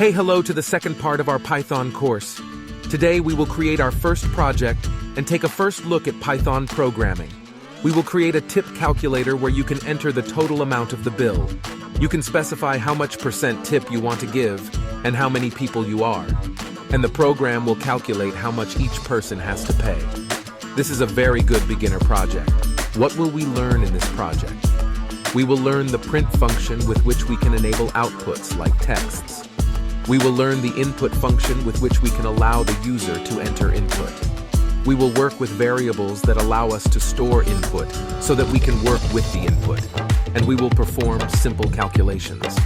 Hello to the second part of our Python course. Today we will create our first project and take a first look at Python programming. We will create a tip calculator where you can enter the total amount of the bill. You can specify how much % tip you want to give and how many people you are. And the program will calculate how much each person has to pay. This is a very good beginner project. What will we learn in this project? We will learn the print function with which we can enable outputs like texts. We will learn the input function with which we can allow the user to enter input. We will work with variables that allow us to store input so that we can work with the input. And we will perform simple calculations.